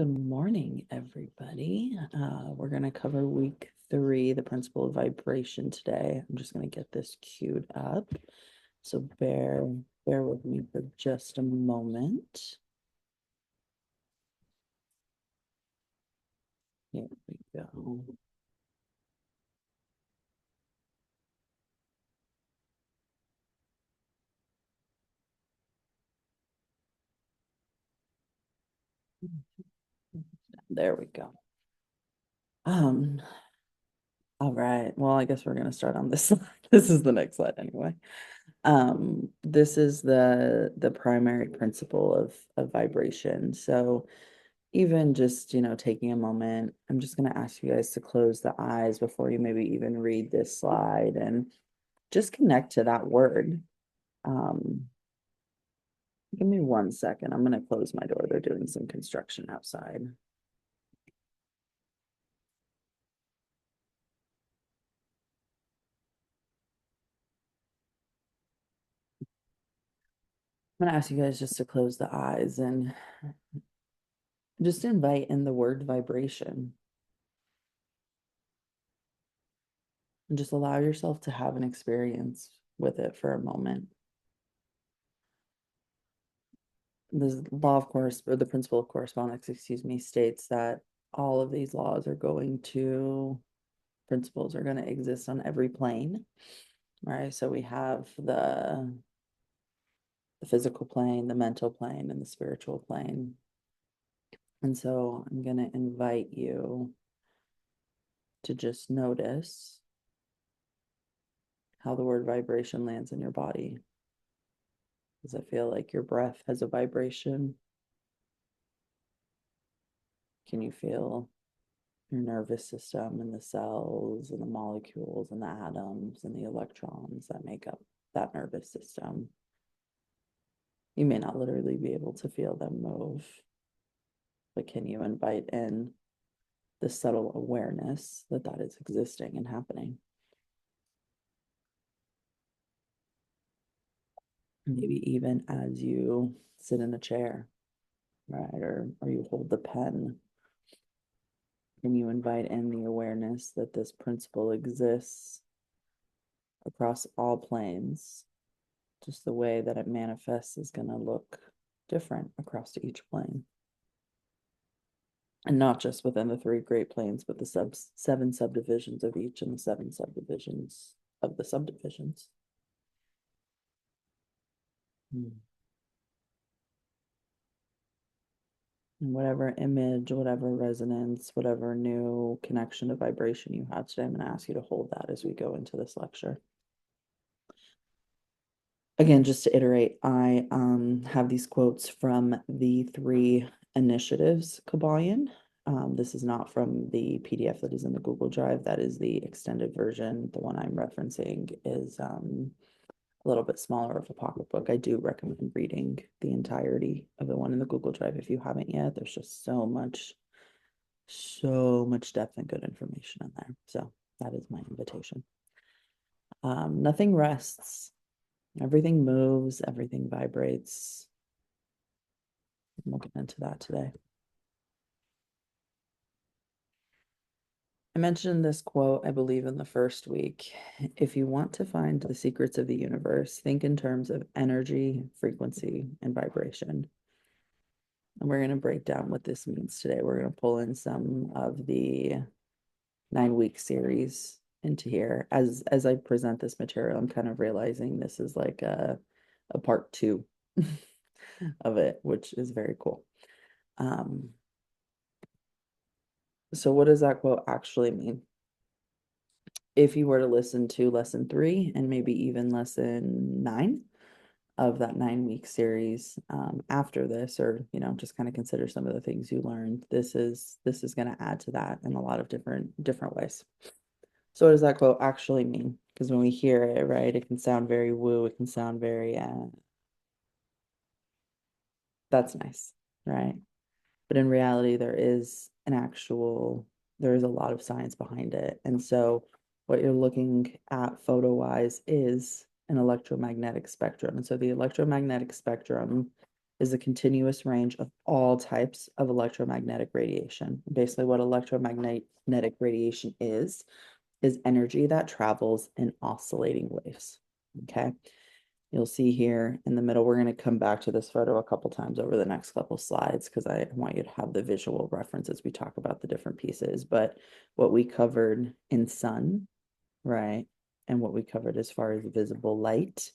Good morning, everybody. We're going to cover week 3, the principle of vibration today. I'm just going to get this queued up. So bear with me for just a moment. Here we go. There we go. All right. Well, I guess we're going to start on this slide. This is the next slide anyway. This is the primary principle of vibration. So even just, taking a moment, I'm just going to ask you guys to close the eyes before you maybe even read this slide and just connect to that word. Give me 1 second. I'm going to close my door. They're doing some construction outside. I'm going to ask you guys just to close the eyes and just invite in the word vibration. And just allow yourself to have an experience with it for a moment. The law of course, or the principle of correspondence, excuse me, states that all of these laws are going to, principles are going to exist on every plane, right? So we have the physical plane, the mental plane, and the spiritual plane. And so I'm going to invite you to just notice how the word vibration lands in your body. Does it feel like your breath has a vibration? Can you feel your nervous system and the cells and the molecules and the atoms and the electrons that make up that nervous system? You may not literally be able to feel them move, but can you invite in the subtle awareness that that is existing and happening? Maybe even as you sit in a chair, right? Or you hold the pen, can you invite in the awareness that this principle exists across all planes? Just the way that it manifests is going to look different across each plane. And not just within the 3 great planes, but the 7 subdivisions of each and the 7 subdivisions of the subdivisions. And whatever image, whatever resonance, whatever new connection to vibration you had today, I'm going to ask you to hold that as we go into this lecture. Again, just to iterate, I have these quotes from the 3 initiatives Kabbalion. This is not from the PDF that is in the Google Drive. That is the extended version. The one I'm referencing is a little bit smaller of a pocketbook. I do recommend reading the entirety of the one in the Google Drive if you haven't yet. There's just so much depth and good information in there. So that is my invitation. Nothing rests. Everything moves, everything vibrates. We'll get into that today. I mentioned this quote, I believe, in the first week. If you want to find the secrets of the universe, think in terms of energy, frequency, and vibration. And we're going to break down what this means today. We're going to pull in some of the 9-week series into here. As I present this material, I'm kind of realizing this is like a part 2 of it, which is very cool. So what does that quote actually mean? If you were to listen to lesson 3 and maybe even lesson 9 of that 9-week series after this, or just kind of consider some of the things you learned, this is going to add to that in a lot of different ways. So what does that quote actually mean? Because when we hear it, right, it can sound very woo, it can sound very that's nice, right? But in reality, there is a lot of science behind it. And so what you're looking at photo-wise is an electromagnetic spectrum. And so the electromagnetic spectrum is a continuous range of all types of electromagnetic radiation. Basically, what electromagnetic radiation is energy that travels in oscillating waves. Okay. You'll see here in the middle, we're going to come back to this photo a couple times over the next couple slides because I want you to have the visual reference as we talk about the different pieces. But what we covered in sun, right, and what we covered as far as visible light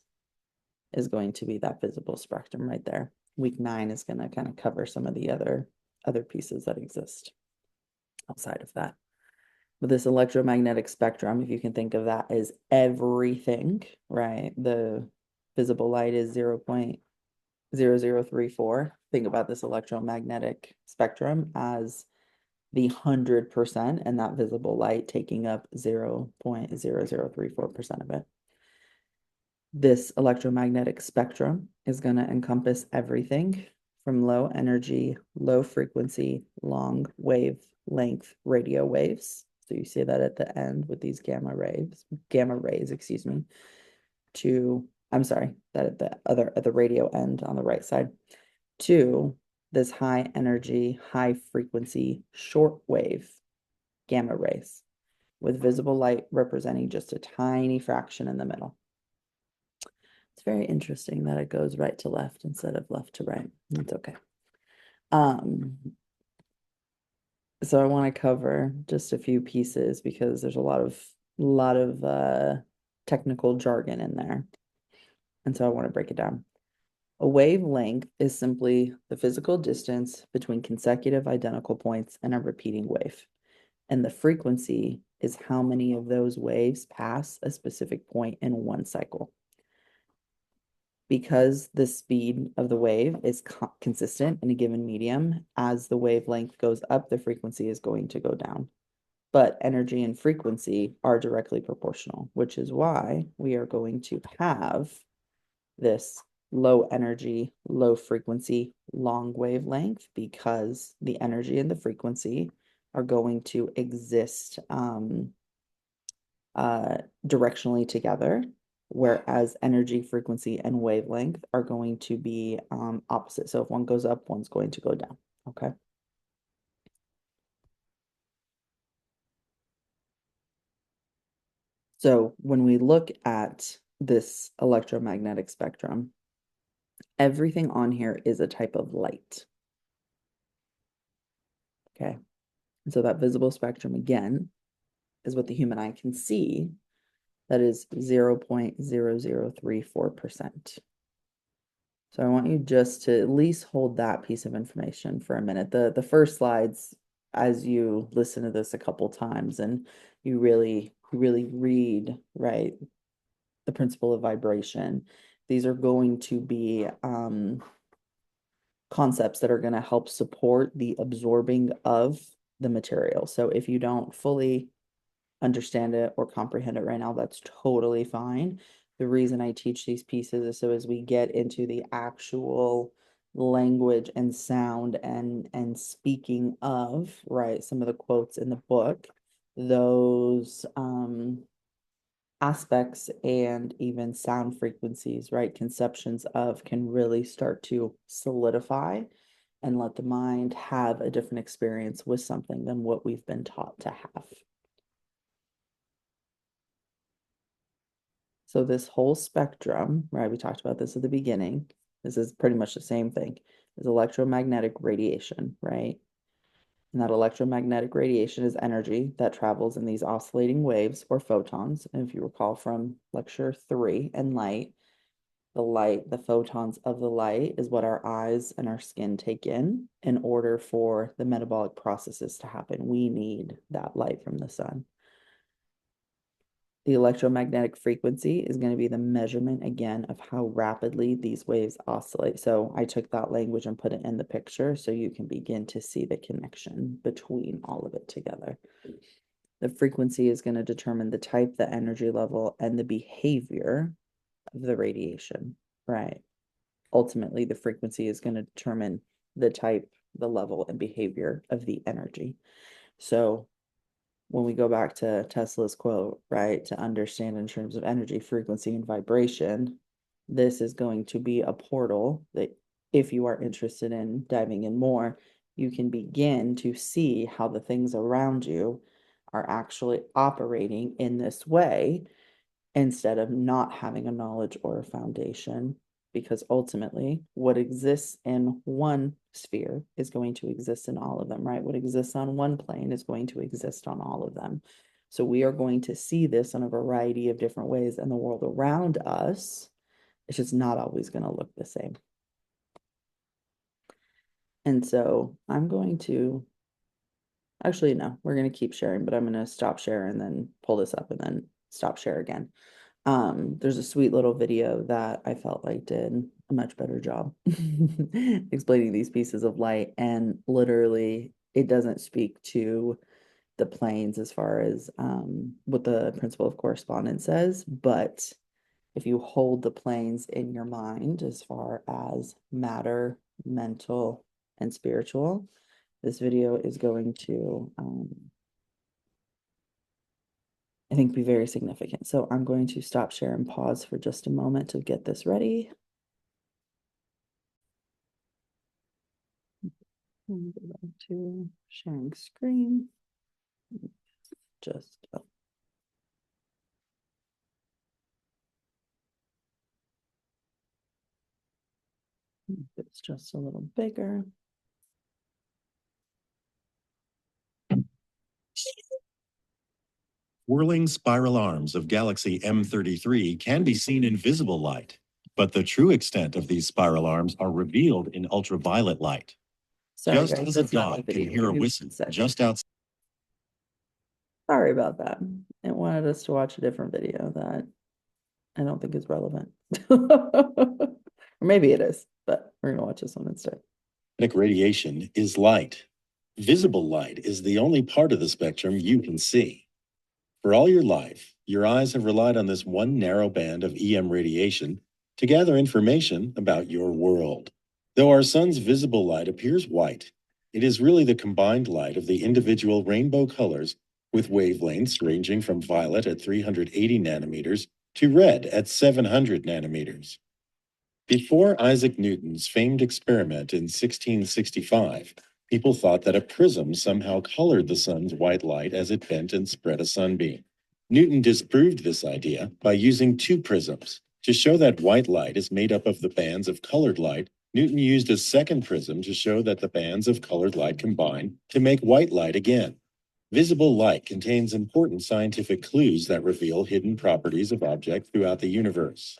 is going to be that visible spectrum right there. Week 9 is going to kind of cover some of the other pieces that exist outside of that. But this electromagnetic spectrum, if you can think of that as everything, right? The visible light is 0.0034. Think about this electromagnetic spectrum as the 100% and that visible light taking up 0.0034% of it. This electromagnetic spectrum is going to encompass everything from low energy, low frequency, long wavelength radio waves. So you see that at the end with these gamma rays, excuse me, I'm sorry, that at the radio end on the right side, to this high energy, high frequency, short wave gamma rays with visible light representing just a tiny fraction in the middle. It's very interesting that it goes right to left instead of left to right. That's okay. So I want to cover just a few pieces because there's a lot of technical jargon in there. And so I want to break it down. A wavelength is simply the physical distance between consecutive identical points in a repeating wave. And the frequency is how many of those waves pass a specific point in one cycle. Because the speed of the wave is consistent in a given medium, as the wavelength goes up, the frequency is going to go down. But energy and frequency are directly proportional, which is why we are going to have this low energy, low frequency, long wavelength, because the energy and the frequency are going to exist directionally together, whereas energy, frequency, and wavelength are going to be opposite. So if one goes up, one's going to go down, okay? So when we look at this electromagnetic spectrum, everything on here is a type of light, okay? And so that visible spectrum, again, is what the human eye can see. That is 0.0034%. So I want you just to at least hold that piece of information for a minute. The first slides, as you listen to this a couple times and you really read, right, the principle of vibration, these are going to be concepts that are going to help support the absorbing of the material. So if you don't fully understand it or comprehend it right now, that's totally fine. The reason I teach these pieces is so as we get into the actual language and sound and speaking of, right, some of the quotes in the book, those aspects and even sound frequencies, right, conceptions of can really start to solidify and let the mind have a different experience with something than what we've been taught to have. So this whole spectrum, right, we talked about this at the beginning. This is pretty much the same thing as electromagnetic radiation, right? And that electromagnetic radiation is energy that travels in these oscillating waves or photons. And if you recall from lecture 3 and light, the photons of the light is what our eyes and our skin take in order for the metabolic processes to happen. We need that light from the sun. The electromagnetic frequency is going to be the measurement, again, of how rapidly these waves oscillate. So I took that language and put it in the picture so you can begin to see the connection between all of it together. The frequency is going to determine the type, the energy level, and the behavior of the radiation, right? Ultimately, the frequency is going to determine the type, the level, and behavior of the energy. So when we go back to Tesla's quote, right, to understand in terms of energy, frequency, and vibration, this is going to be a portal that if you are interested in diving in more, you can begin to see how the things around you are actually operating in this way instead of not having a knowledge or a foundation. Because ultimately, what exists in one sphere is going to exist in all of them, right? What exists on one plane is going to exist on all of them. So we are going to see this in a variety of different ways, and the world around us is just not always going to look the same. And so I'm going to, actually, no, we're going to keep sharing, but I'm going to stop share and then pull this up and then stop share again. There's a sweet little video that I felt like did a much better job explaining these pieces of light. And literally, it doesn't speak to the planes as far as what the principle of correspondence says, but if you hold the planes in your mind as far as matter, mental, and spiritual, this video is going to, I think, be very significant. So I'm going to stop share and pause for just a moment to get this ready. And go back to sharing screen. Just, oh. It's just a little bigger. Whirling spiral arms of galaxy M33 can be seen in visible light, but the true extent of these spiral arms are revealed in ultraviolet light. Sorry, just guys, as a that's not the dog can video. hear a Give me whistle one second. just outside. Sorry about that. It wanted us to watch a different video that I don't think is relevant. Or maybe it is, but we're going to watch this one instead. Radiation is light. Visible light is the only part of the spectrum you can see. For all your life, your eyes have relied on this one narrow band of EM radiation to gather information about your world. Though our sun's visible light appears white, it is really the combined light of the individual rainbow colors with wavelengths ranging from violet at 380 nanometers to red at 700 nanometers. Before Isaac Newton's famed experiment in 1665, people thought that a prism somehow colored the sun's white light as it bent and spread a sunbeam. Newton disproved this idea by using two prisms. To show that white light is made up of the bands of colored light, Newton used a second prism to show that the bands of colored light combine to make white light again. Visible light contains important scientific clues that reveal hidden properties of objects throughout the universe.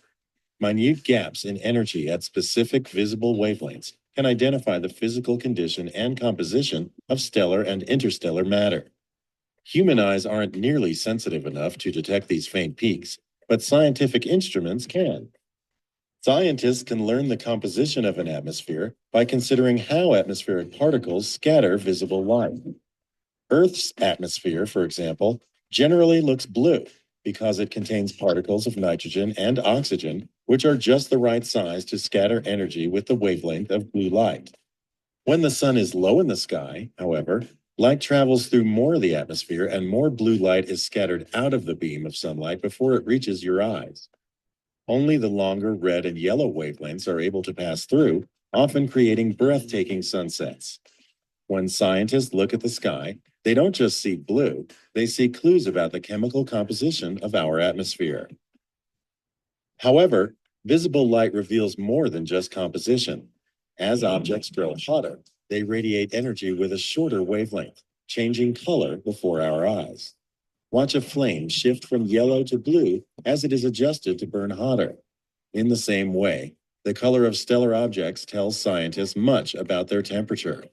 Minute gaps in energy at specific visible wavelengths can identify the physical condition and composition of stellar and interstellar matter. Human eyes aren't nearly sensitive enough to detect these faint peaks, but scientific instruments can. Scientists can learn the composition of an atmosphere by considering how atmospheric particles scatter visible light. Earth's atmosphere, for example, generally looks blue because it contains particles of nitrogen and oxygen, which are just the right size to scatter energy with the wavelength of blue light. When the sun is low in the sky, however, light travels through more of the atmosphere and more blue light is scattered out of the beam of sunlight before it reaches your eyes. Only the longer red and yellow wavelengths are able to pass through, often creating breathtaking sunsets. When scientists look at the sky, they don't just see blue, they see clues about the chemical composition of our atmosphere. However, visible light reveals more than just composition. As objects grow hotter, they radiate energy with a shorter wavelength, changing color before our eyes. Watch a flame shift from yellow to blue as it is adjusted to burn hotter. In the same way, the color of stellar objects tells scientists much about their temperature.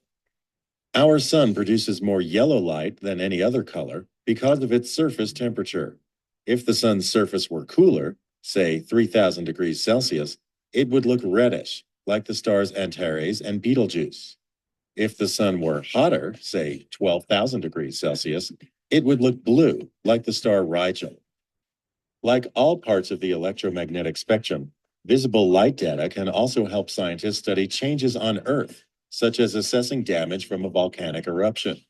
Our sun produces more yellow light than any other color because of its surface temperature. If the sun's surface were cooler, say 3,000 degrees Celsius, it would look reddish, like the stars Antares and Betelgeuse. If the sun were hotter, say 12,000 degrees Celsius, it would look blue, like the star Rigel. Like all parts of the electromagnetic spectrum, visible light data can also help scientists study changes on Earth, such as assessing damage from a volcanic eruption.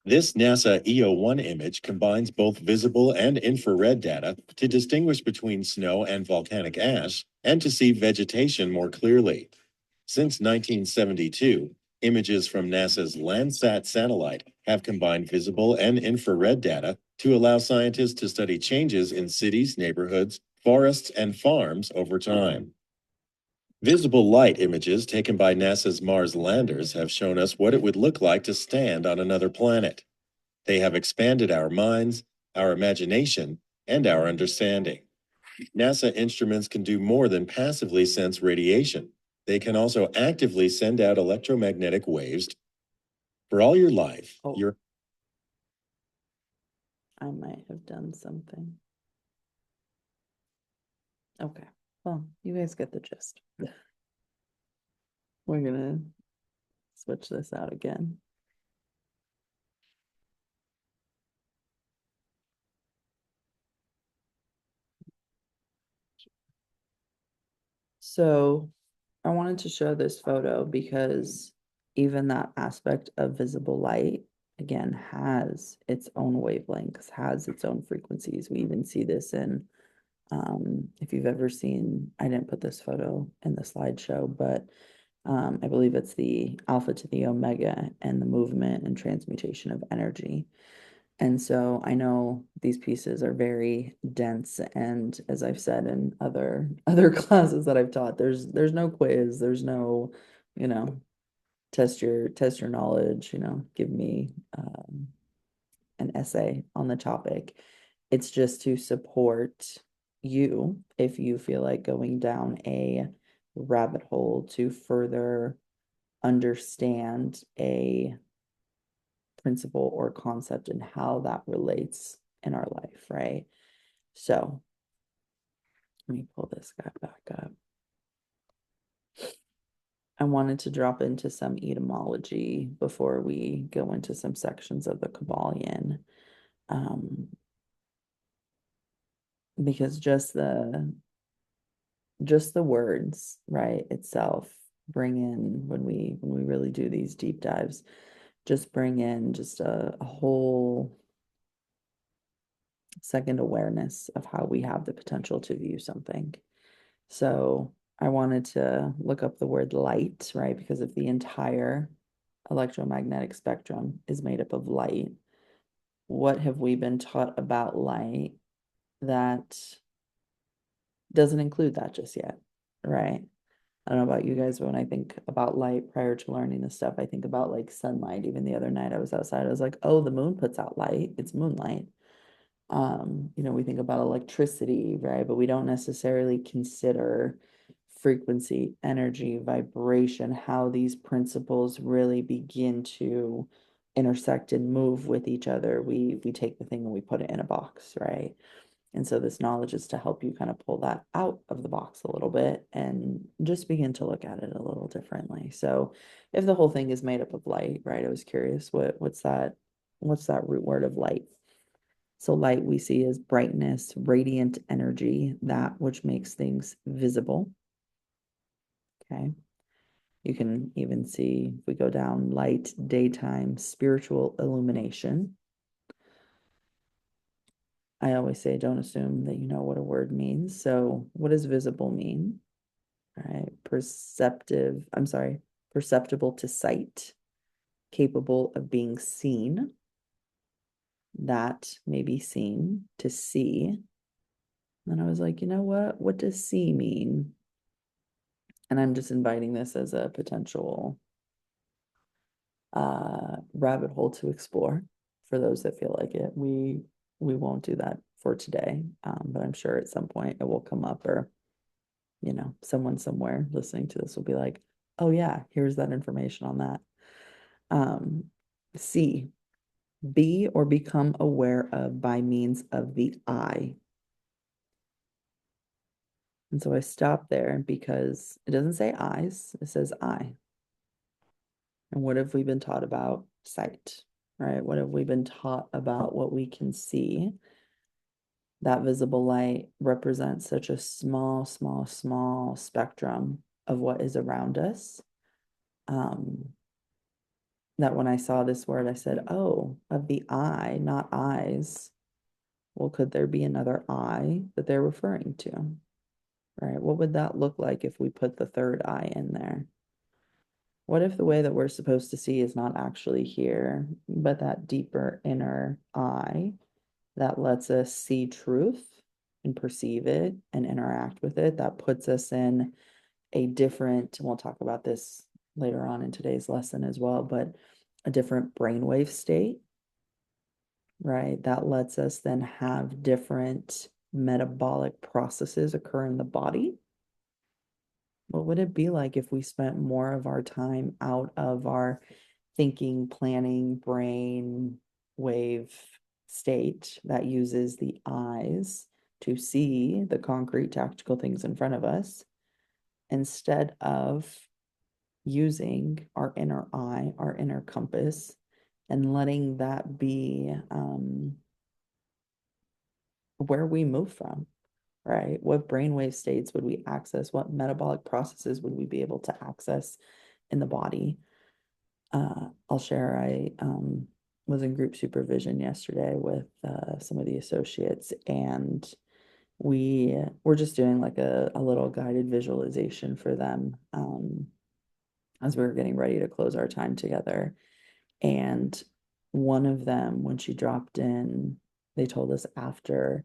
This NASA EO1 image combines both visible and infrared data to distinguish between snow and volcanic ash and to see vegetation more clearly. Since 1972, images from NASA's Landsat satellite have combined visible and infrared data to allow scientists to study changes in cities, neighborhoods, forests, and farms over time. Visible light images taken by NASA's Mars landers have shown us what it would look like to stand on another planet. They have expanded our minds, our imagination, and our understanding. NASA instruments can do more than passively sense radiation. They can also actively send out electromagnetic waves. For all your life, Oh, your I might have done something. Okay. Well, you guys get the gist. We're gonna switch this out again. So I wanted to show this photo because even that aspect of visible light, again, has its own wavelengths, has its own frequencies. We even see this in, if you've ever seen, I didn't put this photo in the slideshow, but I believe it's the alpha to the omega and the movement and transmutation of energy. And so I know these pieces are very dense, and as I've said in other classes that I've taught, there's no quiz, there's no, you know, test your knowledge, give me an essay on the topic. It's just to support you if you feel like going down a rabbit hole to further understand a principle or concept and how that relates in our life, right? So let me pull this guy back up. I wanted to drop into some etymology before we go into some sections of the Kabbalion, because just the words, right, itself bring in when we really do these deep dives, just bring in just a whole second awareness of how we have the potential to view something. So I wanted to look up the word light, right? Because if the entire electromagnetic spectrum is made up of light, what have we been taught about light that doesn't include that just yet, right? I don't know about you guys, but when I think about light prior to learning this stuff, I think about like sunlight. Even the other night I was outside, I was like, oh, the moon puts out light. It's moonlight. We think about electricity, right? But we don't necessarily consider frequency, energy, vibration, how these principles really begin to intersect and move with each other. We take the thing and we put it in a box, right? And so this knowledge is to help you kind of pull that out of the box a little bit and just begin to look at it a little differently. So if the whole thing is made up of light, right? I was curious, what's that root word of light? So light we see as brightness, radiant energy, that which makes things visible. Okay. You can even see, if we go down, light, daytime, spiritual illumination. I always say, don't assume that you know what a word means. So what does visible mean? All right. Perceptible to sight, capable of being seen. That may be seen, to see. And I was like, you know what? What does see mean? And I'm just inviting this as a potential rabbit hole to explore for those that feel like it. We won't do that for today, but I'm sure at some point it will come up, or someone somewhere listening to this will be like, oh yeah, here's that information on that. C, be or become aware of by means of the eye. And so I stopped there because it doesn't say eyes, it says eye. And what have we been taught about sight, right? What have we been taught about what we can see? That visible light represents such a small, small, small spectrum of what is around us. That when I saw this word, I said, oh, of the eye, not eyes. Well, could there be another eye that they're referring to? Right? What would that look like if we put the third eye in there? What if the way that we're supposed to see is not actually here, but that deeper inner eye that lets us see truth and perceive it and interact with it, that puts us in a different, we'll talk about this later on in today's lesson as well, but a different brainwave state, right? That lets us then have different metabolic processes occur in the body. What would it be like if we spent more of our time out of our thinking, planning, brain wave state that uses the eyes to see the concrete tactical things in front of us instead of using our inner eye, our inner compass, and letting that be where we move from, right? What brainwave states would we access? What metabolic processes would we be able to access in the body? I'll share, I was in group supervision yesterday with some of the associates, and we were just doing like a little guided visualization for them as we were getting ready to close our time together. And one of them, when she dropped in, they told us after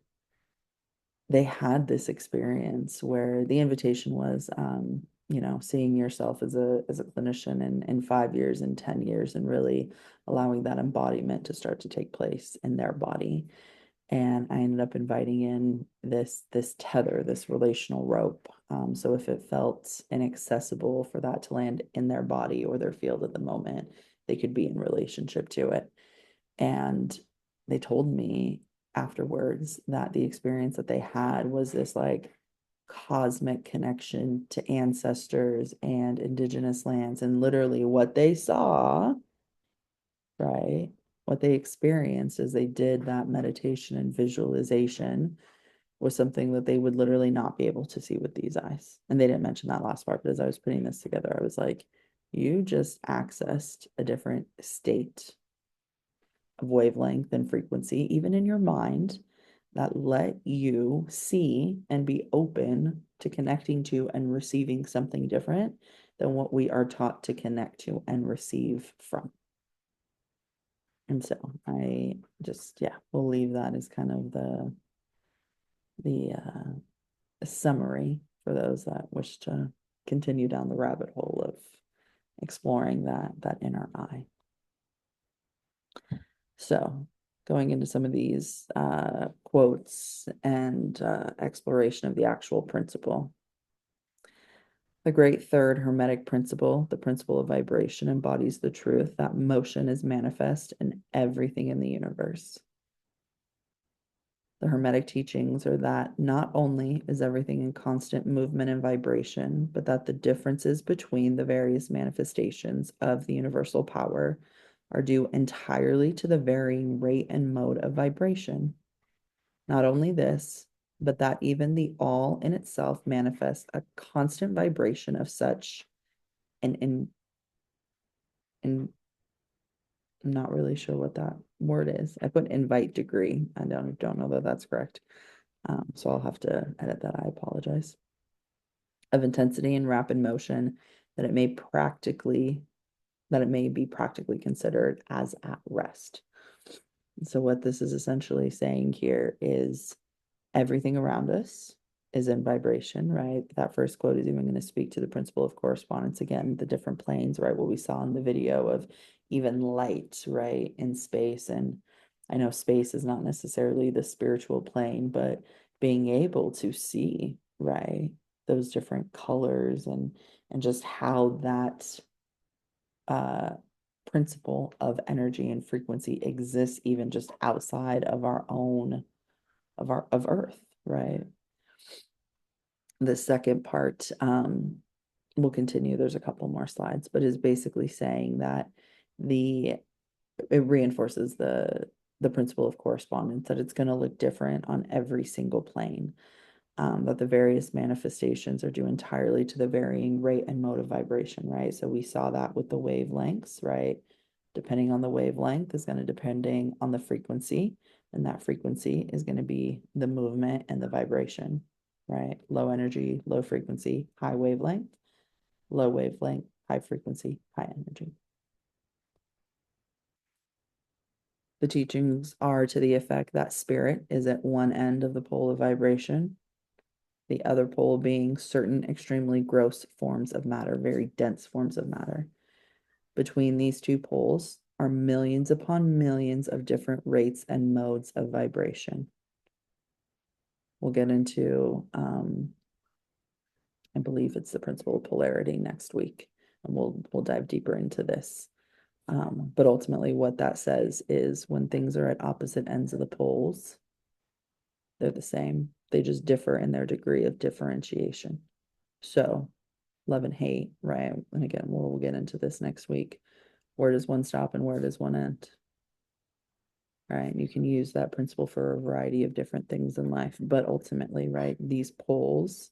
they had this experience where the invitation was, seeing yourself as a clinician in 5 years and 10 years, and really allowing that embodiment to start to take place in their body. And I ended up inviting in this tether, this relational rope. So if it felt inaccessible for that to land in their body or their field at the moment, they could be in relationship to it. And they told me afterwards that the experience that they had was this like cosmic connection to ancestors and indigenous lands. And literally what they saw, right? What they experienced as they did that meditation and visualization was something that they would literally not be able to see with these eyes. And they didn't mention that last part, but as I was putting this together, I was like, you just accessed a different state of wavelength and frequency, even in your mind, that let you see and be open to connecting to and receiving something different than what we are taught to connect to and receive from. And so I just, yeah, we'll leave that as kind of the summary for those that wish to continue down the rabbit hole of exploring that inner eye. So going into some of these quotes and exploration of the actual principle. The great third Hermetic principle, the principle of vibration, embodies the truth that motion is manifest in everything in the universe. The Hermetic teachings are that not only is everything in constant movement and vibration, but that the differences between the various manifestations of the universal power are due entirely to the varying rate and mode of vibration. Not only this, but that even the all in itself manifests a constant vibration of such an in I'm not really sure what that word is. I put invite degree. I don't know that that's correct. So I'll have to edit that. I apologize. Of intensity and rapid motion that it may be practically considered as at rest. So what this is essentially saying here is everything around us is in vibration, right? That first quote is even going to speak to the principle of correspondence again, the different planes, right? What we saw in the video of even light, right, in space. And I know space is not necessarily the spiritual plane, but being able to see, right, those different colors and just how that uh principle of energy and frequency exists even just outside of our own of Earth, right? The second part will continue. There's a couple more slides, but is basically saying that the it reinforces the principle of correspondence, that it's going to look different on every single plane, that the various manifestations are due entirely to the varying rate and mode of vibration, right? So we saw that with the wavelengths, right? Depending on the wavelength is going to depending on the frequency, and that frequency is going to be the movement and the vibration, right? Low energy, low frequency, high wavelength, low wavelength, high frequency, high energy. The teachings are to the effect that spirit is at one end of the pole of vibration, the other pole being certain extremely gross forms of matter, very dense forms of matter. Between these two poles are millions upon millions of different rates and modes of vibration. We'll get into, I believe it's the principle of polarity next week, and we'll dive deeper into this. But ultimately, what that says is when things are at opposite ends of the poles, they're the same. They just differ in their degree of differentiation. So, love and hate, right? And again, we'll get into this next week. Where does one stop and where does one end? Right? You can use that principle for a variety of different things in life, but ultimately, right, these poles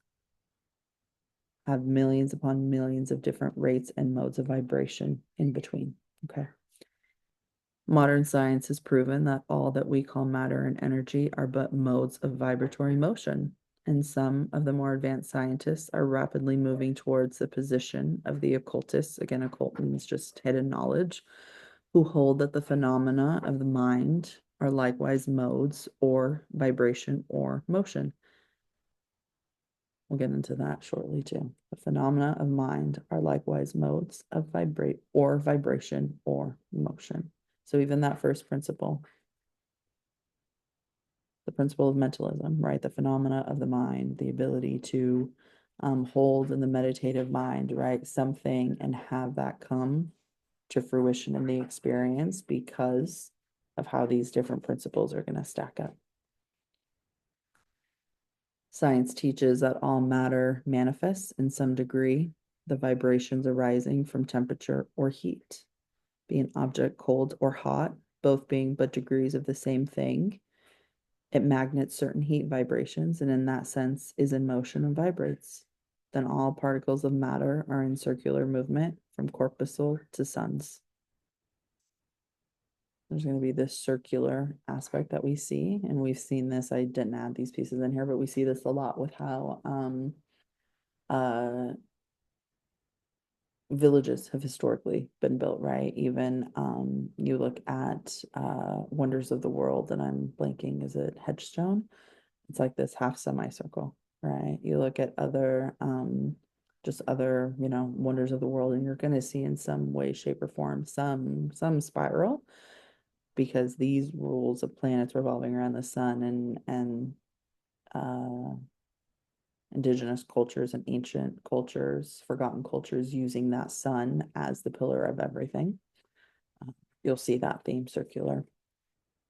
have millions upon millions of different rates and modes of vibration in between. Okay. Modern science has proven that all that we call matter and energy are but modes of vibratory motion, and some of the more advanced scientists are rapidly moving towards the position of the occultists. Again, occult means just hidden knowledge, who hold that the phenomena of the mind are likewise modes or vibration or motion. We'll get into that shortly too. The phenomena of mind are likewise modes of vibration or motion. So even that first principle, the principle of mentalism, right? The phenomena of the mind, the ability to hold in the meditative mind, right? Something and have that come to fruition in the experience because of how these different principles are going to stack up. Science teaches that all matter manifests in some degree, the vibrations arising from temperature or heat, be an object cold or hot, both being but degrees of the same thing. It magnets certain heat vibrations and in that sense is in motion and vibrates. Then all particles of matter are in circular movement from corpuscle to suns. There's going to be this circular aspect that we see, and we've seen this. I didn't add these pieces in here, but we see this a lot with how villages have historically been built, right? Even you look at Wonders of the World, and I'm blanking, is it Hedgestone? It's like this half semicircle, right? You look at other just other, wonders of the world, and you're going to see in some way, shape, or form some spiral, because these rules of planets revolving around the sun and indigenous cultures and ancient cultures, forgotten cultures, using that sun as the pillar of everything. You'll see that theme circular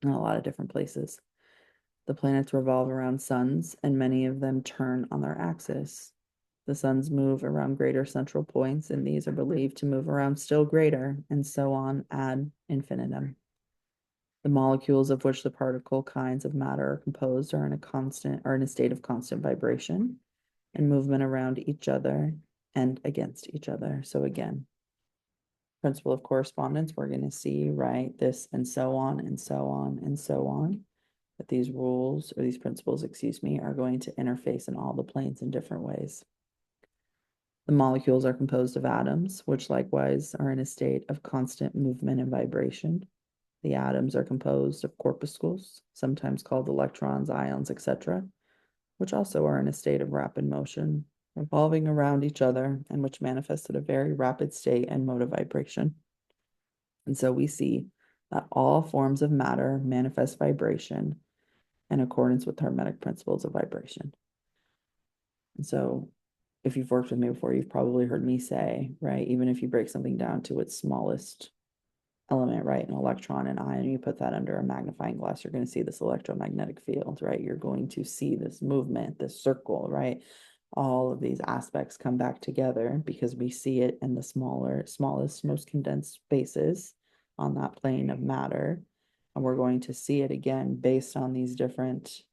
in a lot of different places. The planets revolve around suns, and many of them turn on their axis. The suns move around greater central points, and these are believed to move around still greater, and so on ad infinitum. The molecules of which the particle kinds of matter are composed are in a state of constant vibration and movement around each other and against each other. So again, principle of correspondence, we're going to see, right, this and so on and so on and so on, that these rules, or these principles, excuse me, are going to interface in all the planes in different ways. The molecules are composed of atoms, which likewise are in a state of constant movement and vibration. The atoms are composed of corpuscles, sometimes called electrons, ions, etc., which also are in a state of rapid motion, revolving around each other, and which manifest at a very rapid state and mode of vibration. And so we see that all forms of matter manifest vibration in accordance with Hermetic principles of vibration. And so if you've worked with me before, you've probably heard me say, right, even if you break something down to its smallest element, right, an electron, an ion, you put that under a magnifying glass, you're going to see this electromagnetic field, right? You're going to see this movement, this circle, right? All of these aspects come back together because we see it in the smallest, most condensed spaces on that plane of matter. And we're going to see it again based on these different,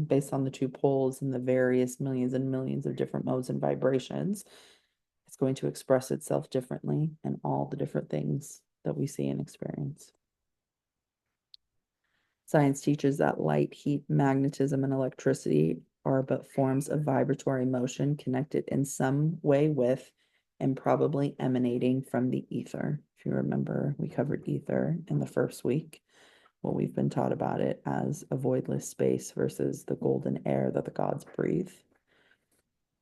based on the two poles and the various millions and millions of different modes and vibrations. It's going to express itself differently in all the different things that we see and experience. Science teaches that light, heat, magnetism, and electricity are but forms of vibratory motion connected in some way with and probably emanating from the ether. If you remember, we covered ether in the first week. Well, we've been taught about it as a voidless space versus the golden air that the gods breathe.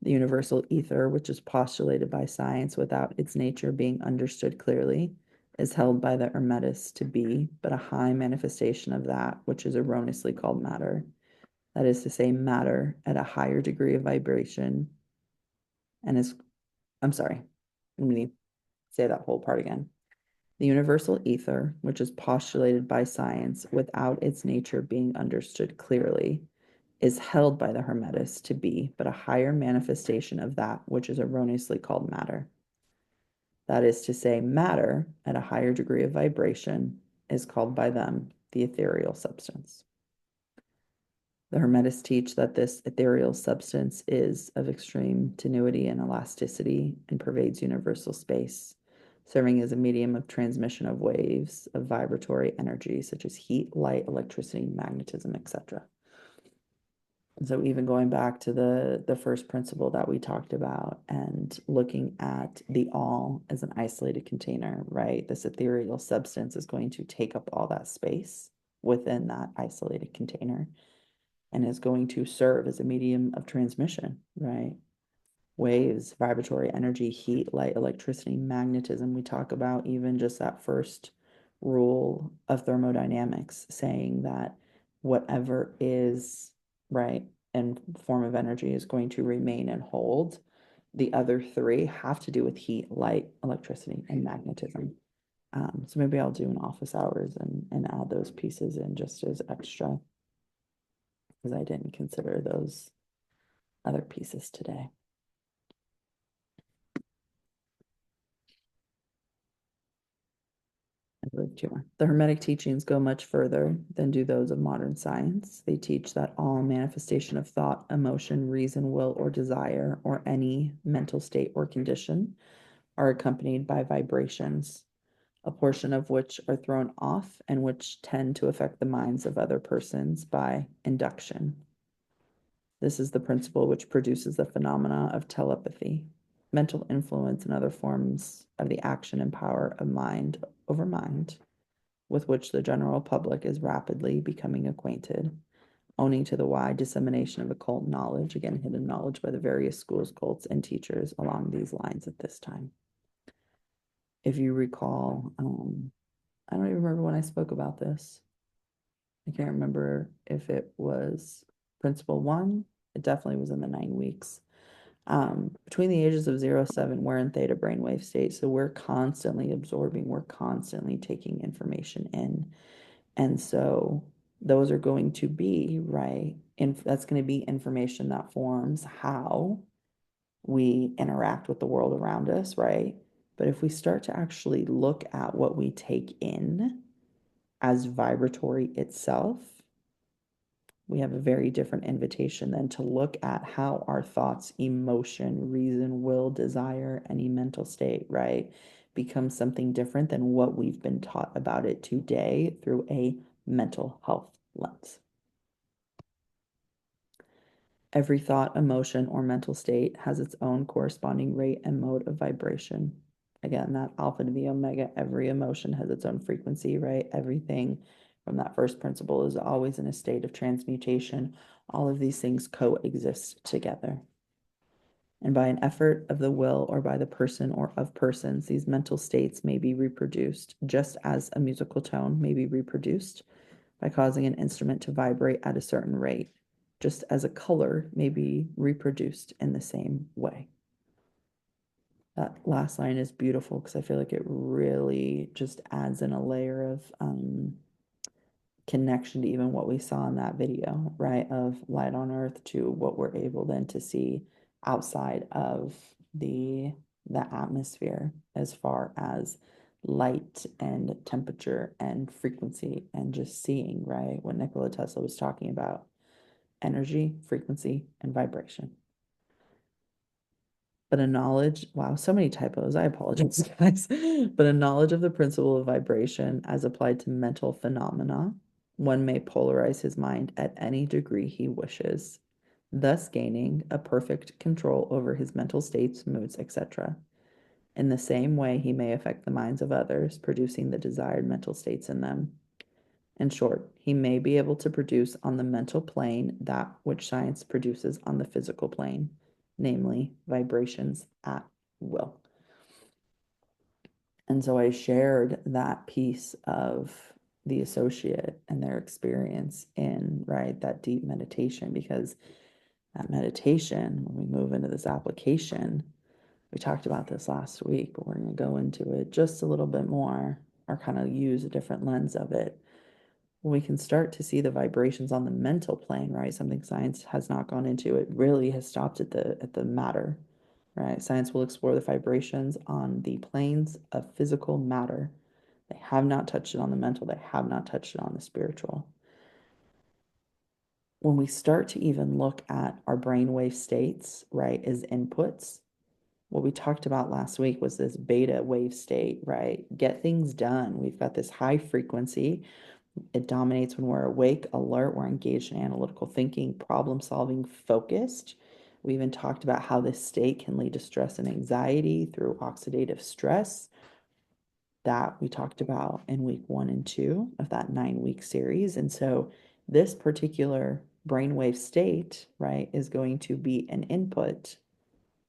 The universal ether, which is postulated by science without its nature being understood clearly, is held by the Hermetists to be but a high manifestation of that which is erroneously called matter. That is to say, matter at a higher degree of vibration and is, I'm sorry, let me say that whole part again. The universal ether, which is postulated by science without its nature being understood clearly, is held by the Hermetists to be but a higher manifestation of that which is erroneously called matter. That is to say, matter at a higher degree of vibration is called by them the ethereal substance. The Hermetists teach that this ethereal substance is of extreme tenuity and elasticity and pervades universal space, serving as a medium of transmission of waves of vibratory energy such as heat, light, electricity, magnetism, etc. So even going back to the first principle that we talked about and looking at the all as an isolated container, right? This ethereal substance is going to take up all that space within that isolated container and is going to serve as a medium of transmission, right? Waves, vibratory energy, heat, light, electricity, magnetism. We talk about even just that first rule of thermodynamics saying that whatever is, right, in form of energy is going to remain and hold. The other three have to do with heat, light, electricity, and magnetism. So maybe I'll do an office hours and add those pieces in just as extra because I didn't consider those other pieces today. I believe two more. The Hermetic teachings go much further than do those of modern science. They teach that all manifestation of thought, emotion, reason, will, or desire, or any mental state or condition are accompanied by vibrations, a portion of which are thrown off and which tend to affect the minds of other persons by induction. This is the principle which produces the phenomena of telepathy, mental influence, and other forms of the action and power of mind over mind, with which the general public is rapidly becoming acquainted, owing to the wide dissemination of occult knowledge, again, hidden knowledge by the various schools, cults, and teachers along these lines at this time. If you recall, I don't even remember when I spoke about this. I can't remember if it was principle one. It definitely was in the 9 weeks. Between the ages of 0 to 7, we're in theta brainwave state. So we're constantly absorbing, we're constantly taking information in. And so those are going to be, right? And that's going to be information that forms how we interact with the world around us, right? But if we start to actually look at what we take in as vibratory itself, we have a very different invitation than to look at how our thoughts, emotion, reason, will, desire, any mental state, right, becomes something different than what we've been taught about it today through a mental health lens. Every thought, emotion, or mental state has its own corresponding rate and mode of vibration. Again, that alpha to the omega, every emotion has its own frequency, right? Everything from that first principle is always in a state of transmutation. All of these things coexist together. And by an effort of the will or by the person or of persons, these mental states may be reproduced, just as a musical tone may be reproduced by causing an instrument to vibrate at a certain rate, just as a color may be reproduced in the same way. That last line is beautiful because I feel like it really just adds in a layer of connection to even what we saw in that video, right? Of light on earth to what we're able then to see outside of the atmosphere as far as light and temperature and frequency and just seeing, right? What Nikola Tesla was talking about, energy, frequency, and vibration. But a knowledge, wow, so many typos, I apologize, guys. But a knowledge of the principle of vibration as applied to mental phenomena, one may polarize his mind at any degree he wishes, thus gaining a perfect control over his mental states, moods, etc. In the same way, he may affect the minds of others, producing the desired mental states in them. In short, he may be able to produce on the mental plane that which science produces on the physical plane, namely vibrations at will. And so I shared that piece of the associate and their experience in, right, that deep meditation, because that meditation, when we move into this application, we talked about this last week, but we're going to go into it just a little bit more or kind of use a different lens of it. When we can start to see the vibrations on the mental plane, right? Something science has not gone into. It really has stopped at the matter, right? Science will explore the vibrations on the planes of physical matter. They have not touched it on the mental, they have not touched it on the spiritual. When we start to even look at our brainwave states, right, as inputs, what we talked about last week was this beta wave state, right? Get things done. We've got this high frequency. It dominates when we're awake, alert, we're engaged in analytical thinking, problem solving, focused. We even talked about how this state can lead to stress and anxiety through oxidative stress. That we talked about in week 1 and 2 of that 9-week series. And so this particular brainwave state, right, is going to be an input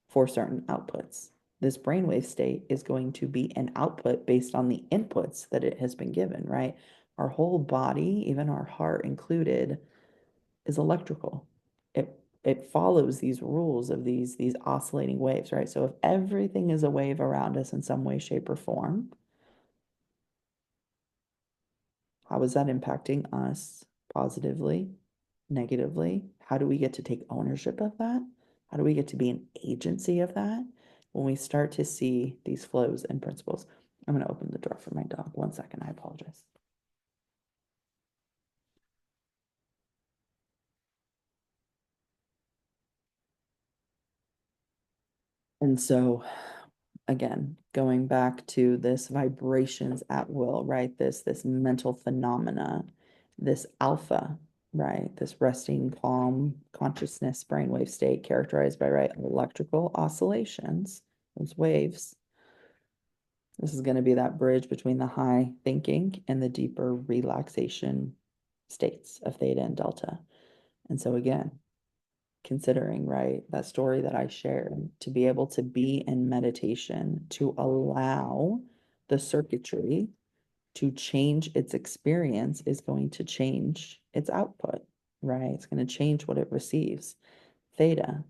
for certain outputs. This brainwave state is going to be an output based on the inputs that it has been given, right? Our whole body, even our heart included, is electrical. It follows these rules of these oscillating waves, right? So if everything is a wave around us in some way, shape, or form, how is that impacting us positively, negatively? How do we get to take ownership of that? How do we get to be an agency of that? When we start to see these flows and principles. I'm going to open the door for my dog. 1 second. I apologize. And so, again, going back to this vibrations at will, right? This mental phenomena, this alpha, right? This resting, calm consciousness brainwave state characterized by, right, electrical oscillations, those waves. This is going to be that bridge between the high thinking and the deeper relaxation states of theta and delta. And so, again, considering, right, that story that I shared, to be able to be in meditation, to allow the circuitry to change its experience is going to change its output, right? It's going to change what it receives. Theta,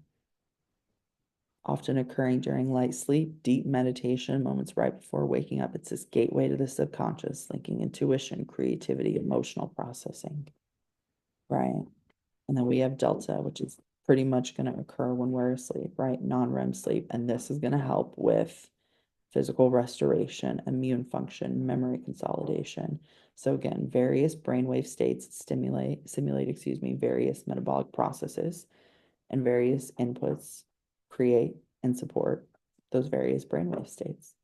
often occurring during light sleep, deep meditation, moments right before waking up. It's this gateway to the subconscious, linking intuition, creativity, emotional processing, right? And then we have delta, which is pretty much going to occur when we're asleep, right? Non-REM sleep. And this is going to help with physical restoration, immune function, memory consolidation. So again, various brainwave states simulate various metabolic processes, and various inputs create and support those various brainwave states.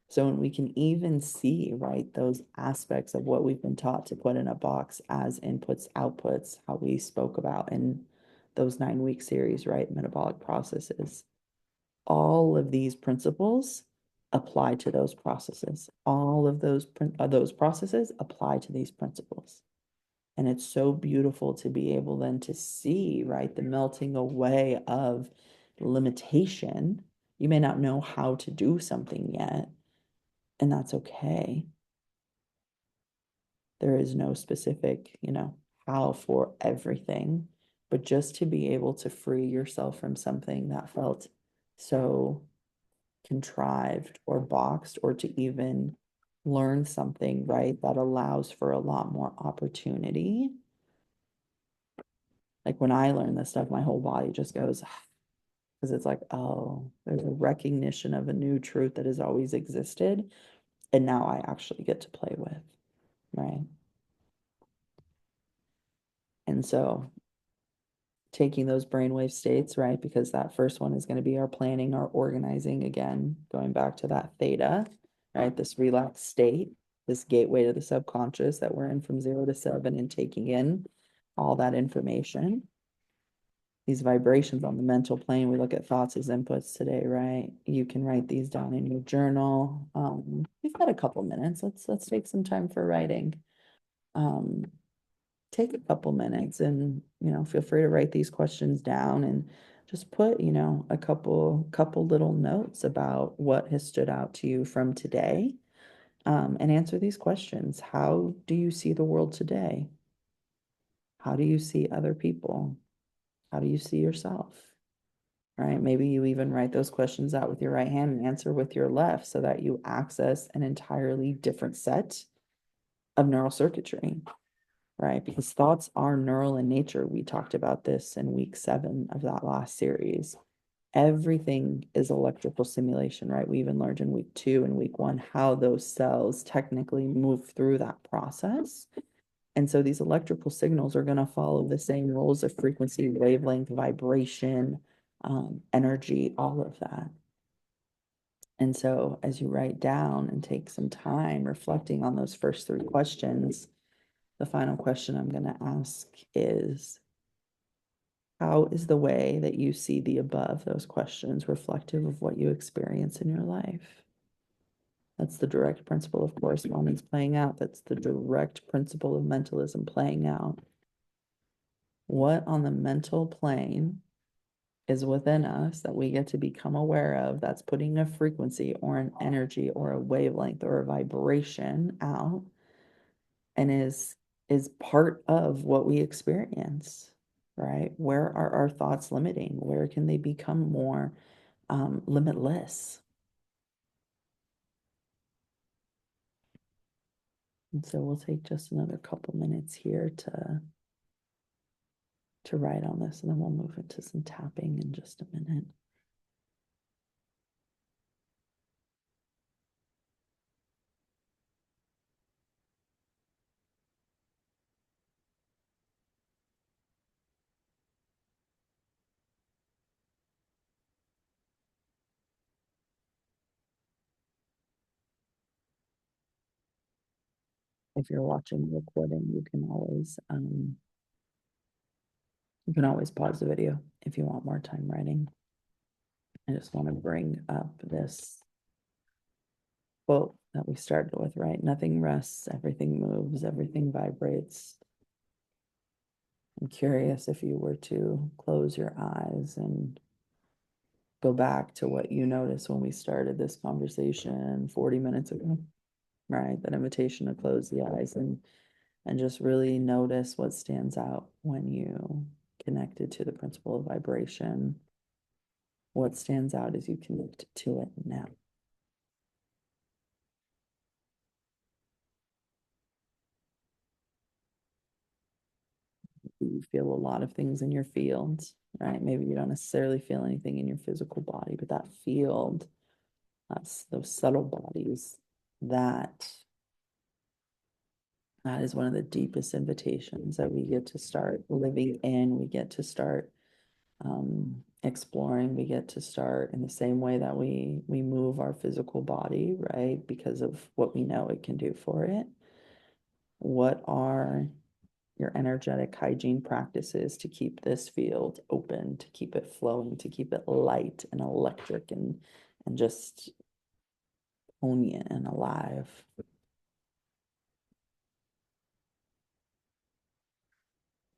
So when we can even see, right, those aspects of what we've been taught to put in a box as inputs, outputs, how we spoke about in those 9-week series, right, metabolic processes. All of these principles apply to those processes. All of those processes apply to these principles. And it's so beautiful to be able then to see, right, the melting away of limitation. You may not know how to do something yet, and that's okay. There is no specific, how for everything, but just to be able to free yourself from something that felt so contrived or boxed, or to even learn something, right, that allows for a lot more opportunity. Like when I learn this stuff, my whole body just goes, because it's like, oh, there's a recognition of a new truth that has always existed. And now I actually get to play with, right? And so taking those brainwave states, right? Because that first one is going to be our planning, our organizing, again, going back to that theta, right? This relaxed state, this gateway to the subconscious that we're in from 0 to 7, and taking in all that information. these vibrations on the mental plane. We look at thoughts as inputs today, right? You can write these down in your journal. We've got a couple minutes. Let's take some time for writing. Um, take a couple minutes and feel free to write these questions down and just put a couple little notes about what has stood out to you from today, and answer these questions. How do you see the world today? How do you see other people? How do you see yourself? Right? Maybe you even write those questions out with your right hand and answer with your left so that you access an entirely different set of neural circuitry, right? Because thoughts are neural in nature. We talked about this in week 7 of that last series. Everything is electrical simulation, right? We even learned in week 2 and week 1 how those cells technically move through that process. And so these electrical signals are going to follow the same rules of frequency, wavelength, vibration, energy, all of that. And so as you write down and take some time reflecting on those first 3 questions, the final question I'm going to ask is, how is the way that you see the above those questions reflective of what you experience in your life? That's the direct principle of correspondence playing out. That's the direct principle of mentalism playing out. What on the mental plane is within us that we get to become aware of that's putting a frequency or an energy or a wavelength or a vibration out and is part of what we experience, right? Where are our thoughts limiting? Where can they become more limitless? And so we'll take just another couple minutes here to write on this, and then we'll move into some tapping in just a minute. If you're watching the recording, you can always pause the video if you want more time writing. I just want to bring up this quote that we started with, right? Nothing rests, everything moves, everything vibrates. I'm curious if you were to close your eyes and go back to what you noticed when we started this conversation 40 minutes ago, right? That invitation to close the eyes and just really notice what stands out when you connected to the principle of vibration. What stands out as you connect to it now? You feel a lot of things in your field, right? Maybe you don't necessarily feel anything in your physical body, but that field, that's those subtle bodies, that that is one of the deepest invitations that we get to start living in. We get to start exploring. We get to start in the same way that we move our physical body, right? Because of what we know it can do for it. What are your energetic hygiene practices to keep this field open, to keep it flowing, to keep it light and electric and just poignant and alive?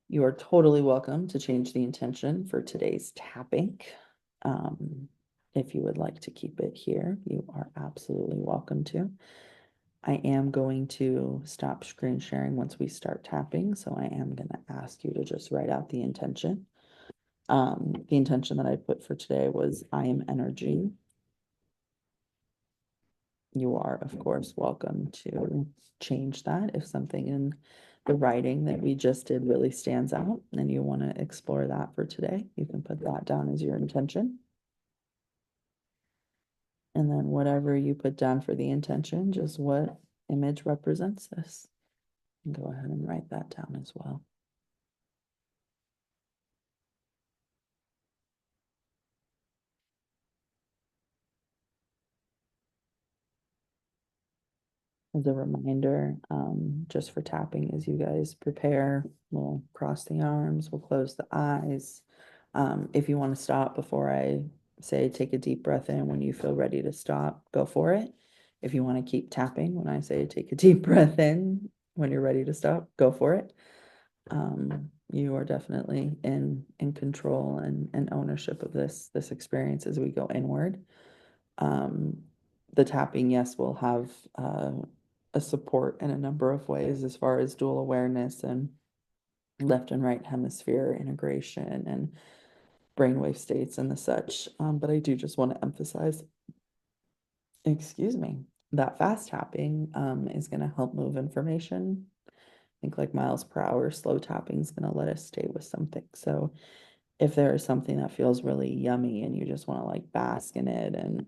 You are totally welcome to change the intention for today's tapping. Um, if you would like to keep it here, you are absolutely welcome to. I am going to stop screen sharing once we start tapping, so I am going to ask you to just write out the intention. The intention that I put for today was I am energy. You are, of course, welcome to change that if something in the writing that we just did really stands out and you want to explore that for today. You can put that down as your intention. And then whatever you put down for the intention, just what image represents this. And go ahead and write that down as well. As a reminder, just for tapping as you guys prepare, we'll cross the arms, we'll close the eyes, If you want to stop before I say take a deep breath in, when you feel ready to stop, go for it. If you want to keep tapping when I say take a deep breath in, when you're ready to stop, go for it. You are definitely in control and ownership of this experience as we go inward. Um, the tapping, yes, will have a support in a number of ways as far as dual awareness and left and right hemisphere integration and brainwave states and the such. But I do just want to emphasize, excuse me, that fast tapping is going to help move information. I think like miles per hour, slow tapping is going to let us stay with something. So if there is something that feels really yummy and you just want to like bask in it and,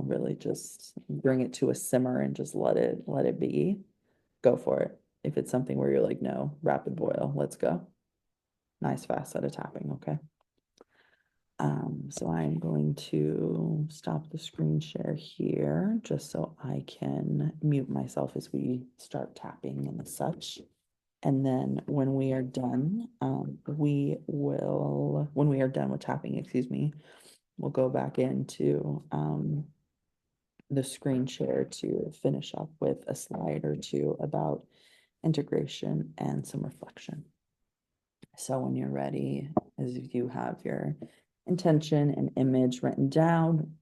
really just bring it to a simmer and just let it be, go for it. If it's something where you're like, no, rapid boil, let's go. Nice fast set of tapping, okay? So I'm going to stop the screen share here just so I can mute myself as we start tapping and such. And then when we are done, when we are done with tapping, excuse me, we'll go back into the screen share to finish up with a slide or two about integration and some reflection. So when you're ready, as you have your intention and image written down,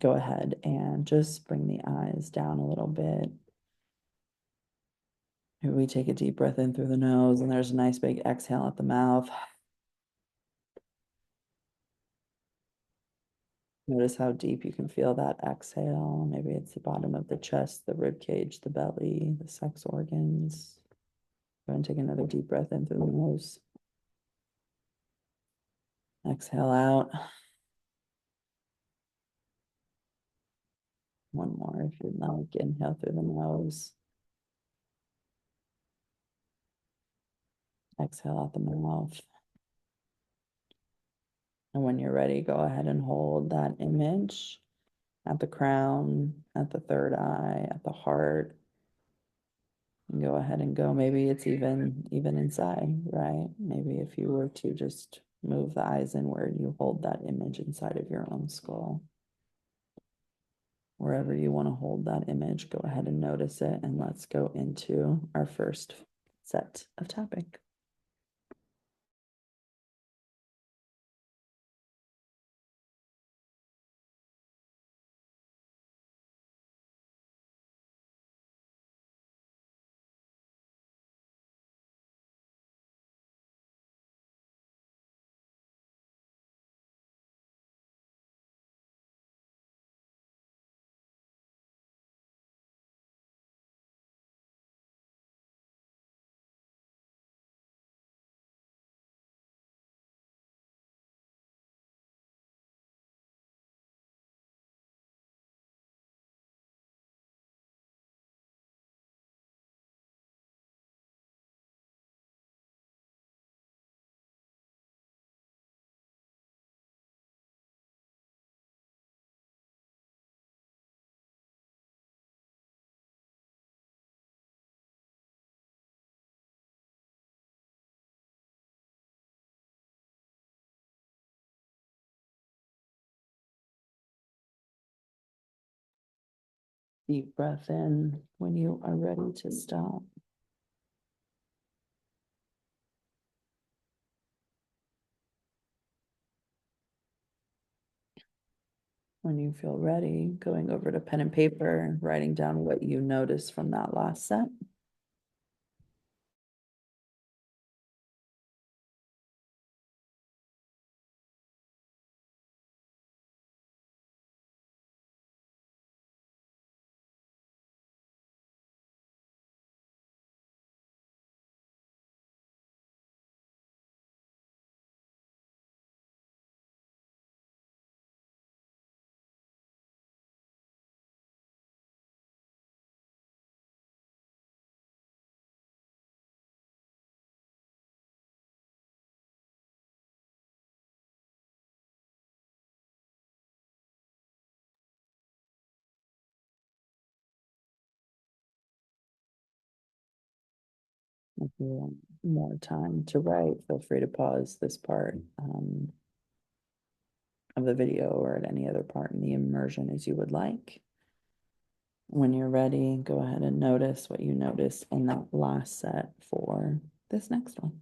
go ahead and just bring the eyes down a little bit. Here we take a deep breath in through the nose, and there's a nice big exhale at the mouth. Notice how deep you can feel that exhale. Maybe it's the bottom of the chest, the rib cage, the belly, the sex organs. Go ahead and take another deep breath in through the nose. Exhale out. One more if you'd like. Inhale through the nose. Exhale out the mouth. And when you're ready, go ahead and hold that image at the crown, at the third eye, at the heart. And go ahead and go. Maybe it's even inside, right? Maybe if you were to just move the eyes inward, you hold that image inside of your own skull. Wherever you want to hold that image, go ahead and notice it. And let's go into our first set of tapping. Deep breath in when you are ready to stop. When you feel ready, going over to pen and paper, writing down what you noticed from that last set. If you want more time to write, feel free to pause this part. of the video or at any other part in the immersion as you would like. When you're ready, go ahead and notice what you notice in that last set for this next one.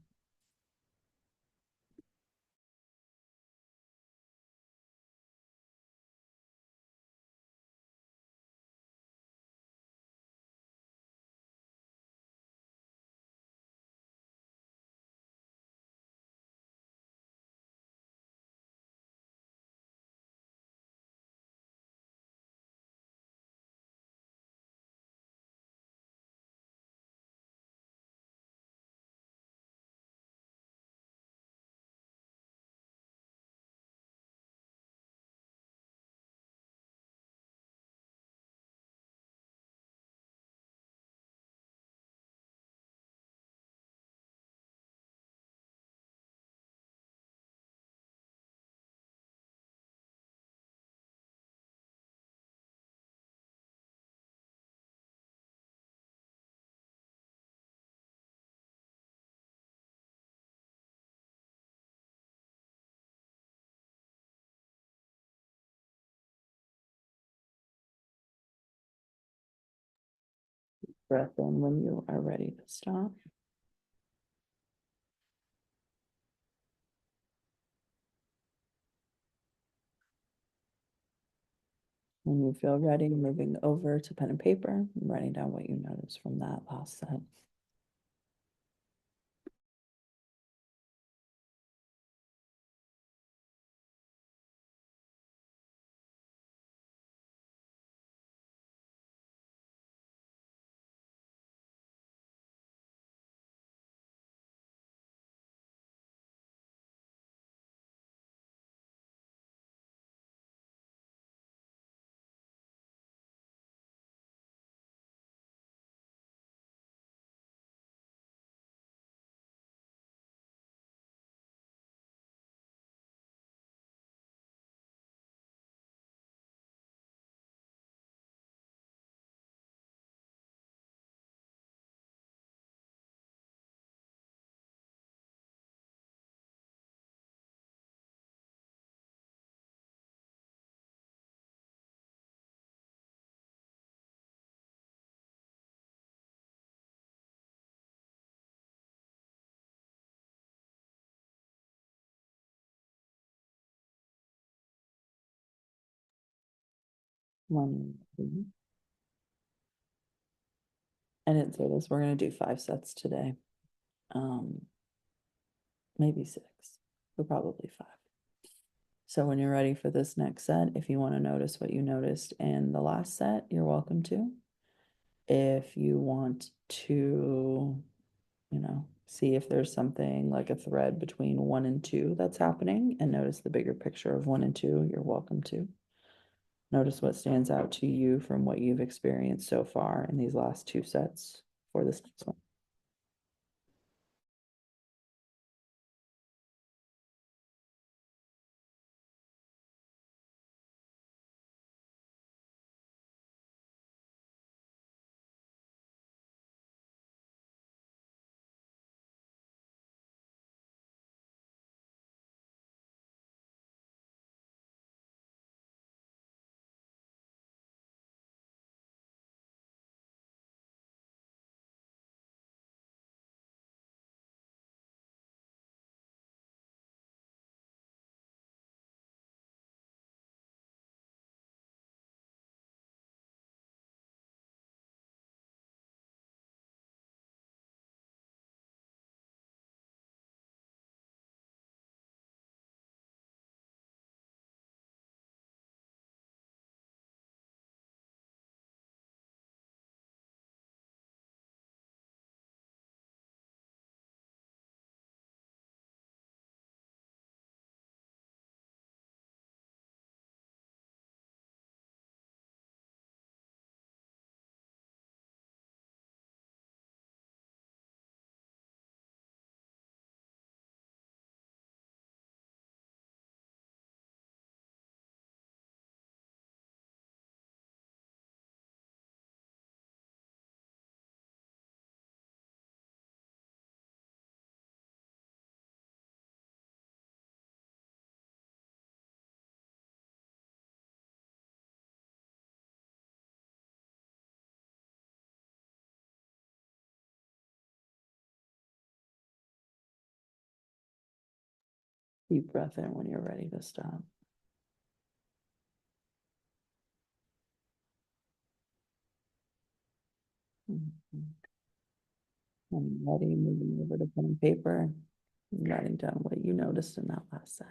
Breath in when you are ready to stop. When you feel ready, moving over to pen and paper and writing down what you noticed from that last set. One, I didn't say this, we're gonna do 5 sets today. Maybe 6, but probably 5. So when you're ready for this next set, if you want to notice what you noticed in the last set, you're welcome to. If you want to, see if there's something like a thread between 1 and 2 that's happening and notice the bigger picture of 1 and 2, you're welcome to. Notice what stands out to you from what you've experienced so far in these last 2 sets for this next one. Deep breath in when you're ready to stop. Mhm. When you're ready, moving over to pen and paper, and writing down what you noticed in that last set.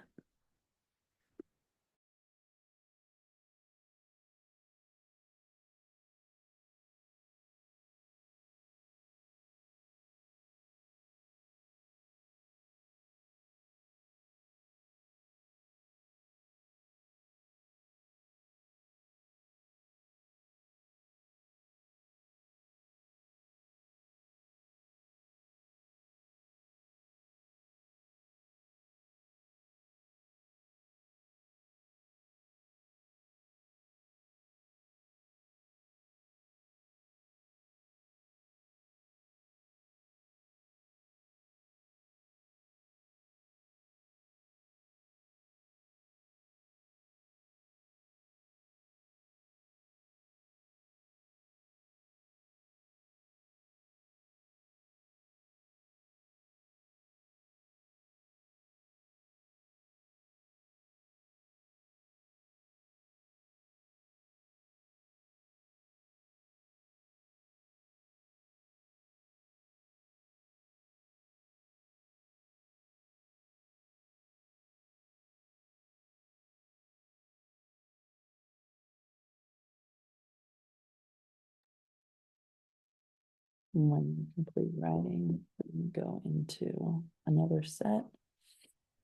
And when you complete writing, you go into another set.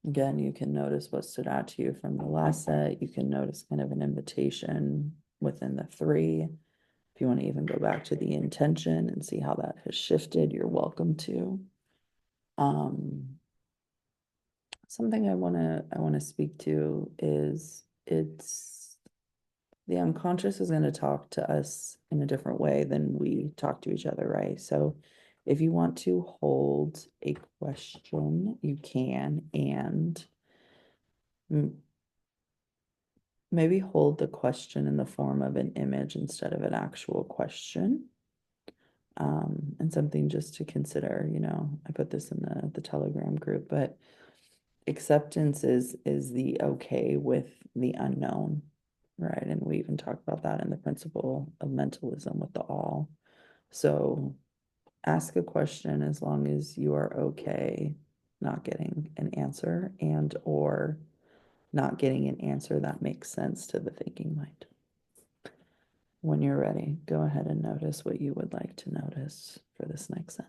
Again, you can notice what stood out to you from the last set. You can notice kind of an invitation within the three. If you want to even go back to the intention and see how that has shifted, you're welcome to. Something I want to speak to is it's the unconscious is going to talk to us in a different way than we talk to each other, right? So if you want to hold a question, you can, and maybe hold the question in the form of an image instead of an actual question. And something just to consider, I put this in the Telegram group, but acceptance is the okay with the unknown, right? And we even talk about that in the principle of mentalism with the all. So ask a question as long as you are okay not getting an answer and or not getting an answer that makes sense to the thinking mind. When you're ready, go ahead and notice what you would like to notice for this next set.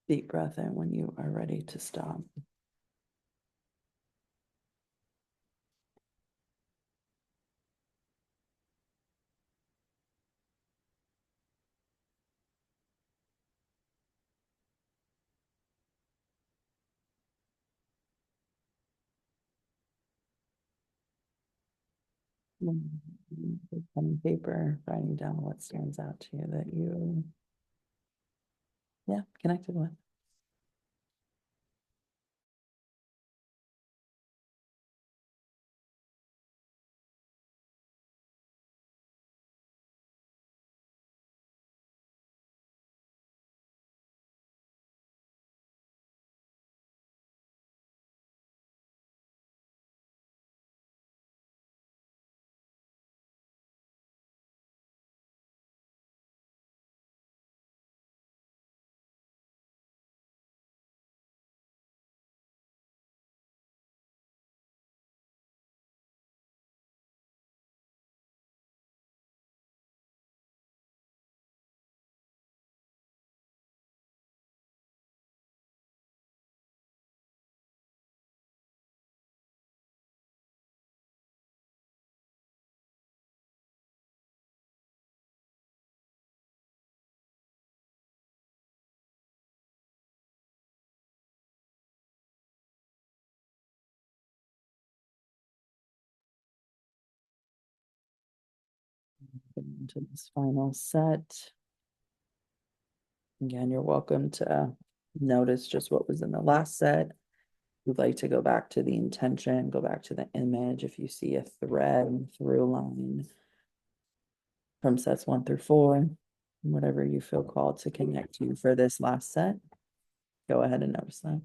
Deep breath in when you are ready to stop. Pen and paper, writing down what stands out to you that you Yeah, connected with. Into this final set. Again, you're welcome to notice just what was in the last set. You'd like to go back to the intention, go back to the image. If you see a thread through line from sets 1 through 4, whatever you feel called to connect to for this last set, go ahead and notice that.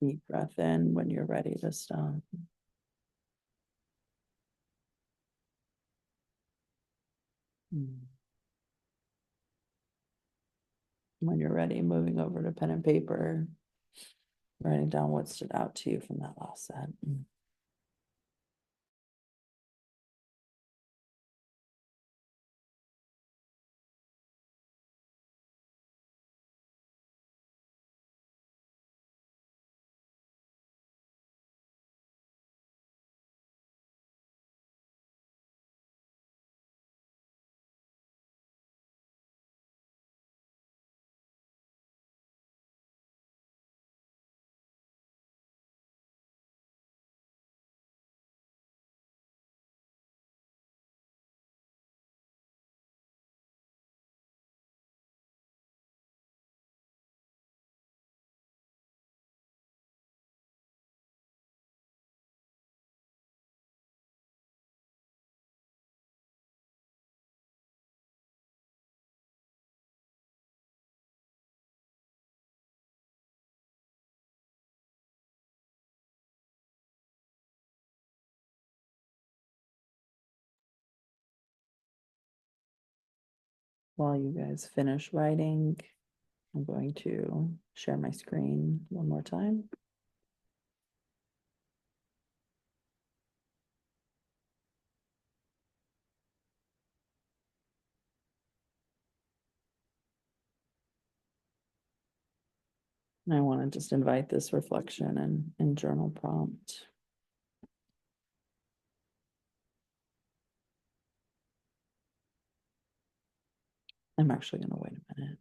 Deep breath in when you're ready to stop. When you're ready, moving over to pen and paper, writing down what stood out to you from that last set. While you guys finish writing, I'm going to share my screen one more time. And I want to just invite this reflection and journal prompt. I'm actually going to wait a minute.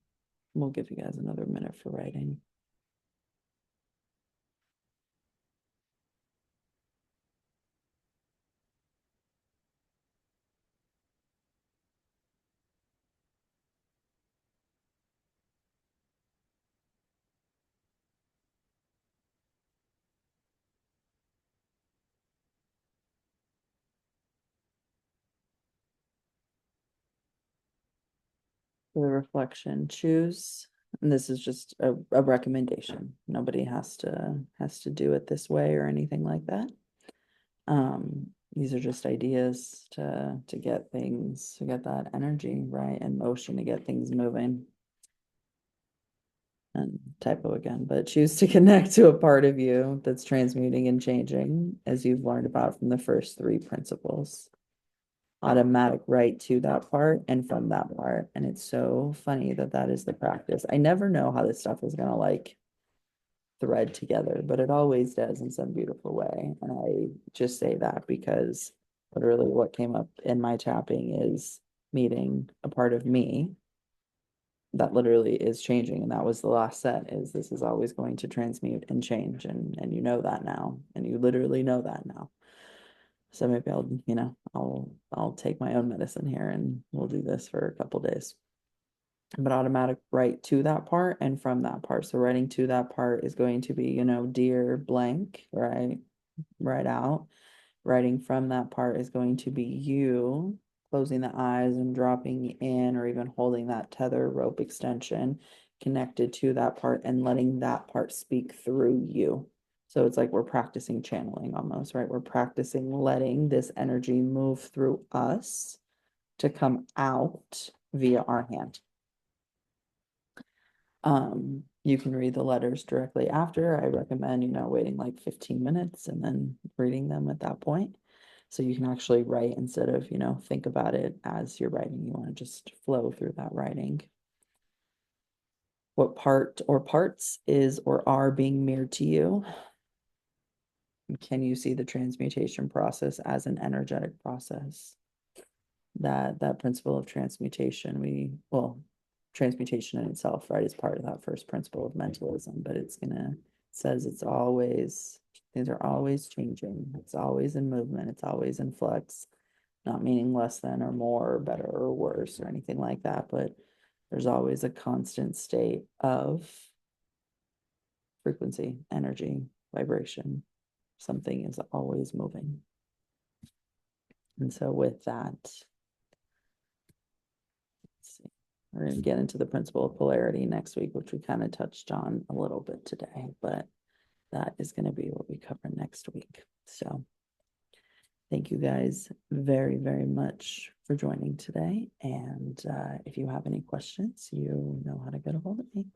We'll give you guys another minute for writing. For the reflection, choose, and this is just a recommendation. Nobody has to do it this way or anything like that. These are just ideas to get things, to get that energy right and motion, to get things moving. And typo again, but choose to connect to a part of you that's transmuting and changing, as you've learned about from the first three principles. Automatic right to that part and from that part. And it's so funny that that is the practice. I never know how this stuff is gonna like thread together, but it always does in some beautiful way. And I just say that because literally what came up in my tapping is meeting a part of me that literally is changing. And that was the last set, is this is always going to transmute and change. And you know that now. And you literally know that now. So maybe I'll take my own medicine here and we'll do this for a couple days. But automatic write to that part and from that part. So writing to that part is going to be, dear blank, right? Write out. Writing from that part is going to be you closing the eyes and dropping in, or even holding that tether rope extension connected to that part and letting that part speak through you. So it's like we're practicing channeling almost, right? We're practicing letting this energy move through us to come out via our hand. You can read the letters directly after. I recommend, waiting like 15 minutes and then reading them at that point. So you can actually write instead of, think about it as you're writing. You want to just flow through that writing. What part or parts is or are being mirrored to you? Can you see the transmutation process as an energetic process? That principle of transmutation, transmutation in itself, right, is part of that first principle of mentalism, but says it's always, things are always changing, it's always in movement, it's always in flux, not meaning less than or more or better or worse or anything like that, but there's always a constant state of frequency, energy, vibration. Something is always moving. And so with that, we're going to get into the principle of polarity next week, which we kind of touched on a little bit today, but that is going to be what we cover next week. So thank you guys very, very much for joining today. And if you have any questions, you know how to get a hold of me.